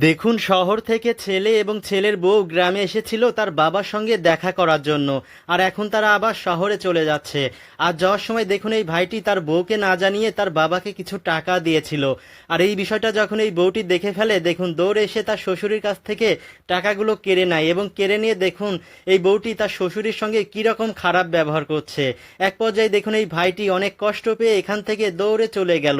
দেখুন, শহর থেকে ছেলে এবং ছেলের বউ গ্রামে এসেছিল তার বাবার সঙ্গে দেখা করার জন্য। আর এখন তারা আবার শহরে চলে যাচ্ছে। আর যাওয়ার সময় দেখুন, এই ভাইটি তার বউকে না জানিয়ে তার বাবাকে কিছু টাকা দিয়েছিল। আর এই বিষয়টা যখন এই বউটি দেখে ফেলে, দেখুন দৌড়ে এসে তার শ্বশুরের কাছ থেকে টাকাগুলো কেড়ে নেয় এবং কেড়ে নিয়ে দেখুন এই বউটি তার শ্বশুরের সঙ্গে কি রকম খারাপ ব্যবহার করছে। এক পর্যায়ে দেখুন এই ভাইটি অনেক কষ্ট পেয়ে এখান থেকে দৌড়ে চলে গেল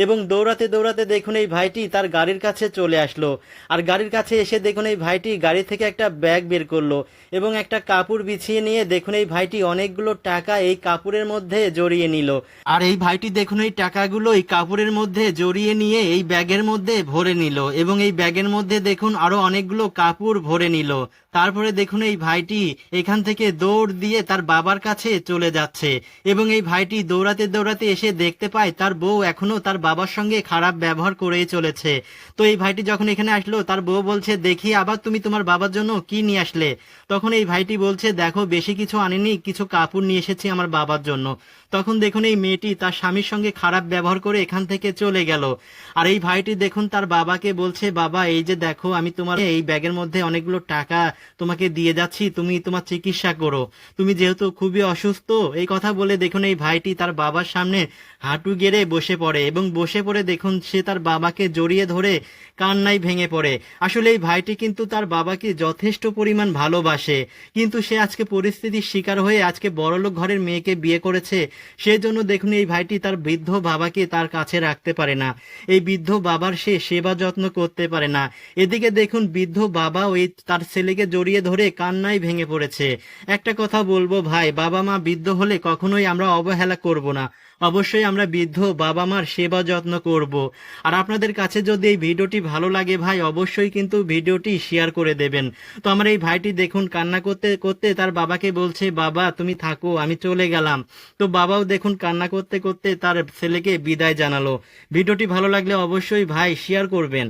এবং দৌড়াতে দৌড়াতে দেখুন এই ভাইটি তার গাড়ির কাছে চলে আসলো। আর গাড়ির কাছে এসে দেখুন এই ভাইটি গাড়ি থেকে একটা ব্যাগ বের করলো এবং একটা কাপড় বিছিয়ে নিয়ে দেখুন এই ভাইটি অনেকগুলো টাকা এই কাপড়ের মধ্যে জড়িয়ে নিল। আর এই ভাইটি দেখুন এই টাকাগুলো এই কাপড়ের মধ্যে জড়িয়ে নিয়ে এই ব্যাগের মধ্যে ভরে নিল এবং এই ব্যাগের মধ্যে দেখুন আরো অনেকগুলো কাপড় ভরে নিল। তারপরে দেখুন এই ভাইটি এখান থেকে দৌড় দিয়ে তার বাবার কাছে চলে যাচ্ছে এবং এই ভাইটি দৌড়াতে দৌড়াতে এসে দেখতে পায় তার বউ এখনো তার বাবার সঙ্গে খারাপ ব্যবহার করেই চলেছে। তো এই ভাইটি যখন এখানে আসলো, তার বউ বলছে, দেখি আবার তুমি তোমার বাবার জন্য কি নিয়ে আসলে? তখন এই ভাইটি বলছে, দেখো বেশি কিছু আনিনি, কিছু কাপড় নিয়ে এসেছি আমার বাবার জন্য। তখন দেখুন এই মেয়েটি তার স্বামীর সঙ্গে খারাপ ব্যবহার করে এখান থেকে চলে গেল। আর এই ভাইটি দেখুন তার বাবাকে বলছে, বাবা এই যে দেখো আমি তোমার এই ব্যাগের মধ্যে অনেকগুলো টাকা তোমাকে দিয়ে যাচ্ছি, তুমি তোমার চিকিৎসা করো, তুমি যেহেতু খুবই অসুস্থ। এই কথা বলে দেখুন এই ভাইটি তার বাবার সামনে হাঁটু গেড়ে বসে পড়ে এবং বসে পড়ে দেখুন সে তার বাবাকে জড়িয়ে ধরে কান্নায় ভেঙে পড়ে। আসলে এই ভাইটি কিন্তু তার বাবাকে যথেষ্ট পরিমাণ ভালোবাসে, কিন্তু সে আজকে পরিস্থিতির শিকার হয়ে আজকে বড়লোক ঘরের মেয়েকে বিয়ে করেছে। সেজন্য দেখুন এই ভাইটি তার বৃদ্ধ বাবাকে তার কাছে রাখতে পারে না, এই বৃদ্ধ বাবার সে সেবা যত্ন করতে পারে না। এদিকে দেখুন বৃদ্ধ বাবা ওই তার ছেলেকে জড়িয়ে ধরে কান্নায় ভেঙে পড়েছে। একটা কথা বলবো ভাই, বাবা মা বৃদ্ধ হলে কখনোই আমরা অবহেলা করব না, অবশ্যই আমরা বৃদ্ধ বাবা মার সেবা যত্ন করব। আর আপনাদের কাছে যদি এই ভিডিওটি ভালো লাগে ভাই, অবশ্যই কিন্তু ভিডিওটি শেয়ার করে দেবেন। তো আমার এই ভাইটি দেখুন কান্না করতে করতে তার বাবাকে বলছে, বাবা তুমি থাকো, আমি চলে গেলাম। তো বাবাও দেখুন কান্না করতে করতে তার ছেলেকে বিদায় জানালো। ভিডিওটি ভালো লাগলে অবশ্যই ভাই শেয়ার করবেন।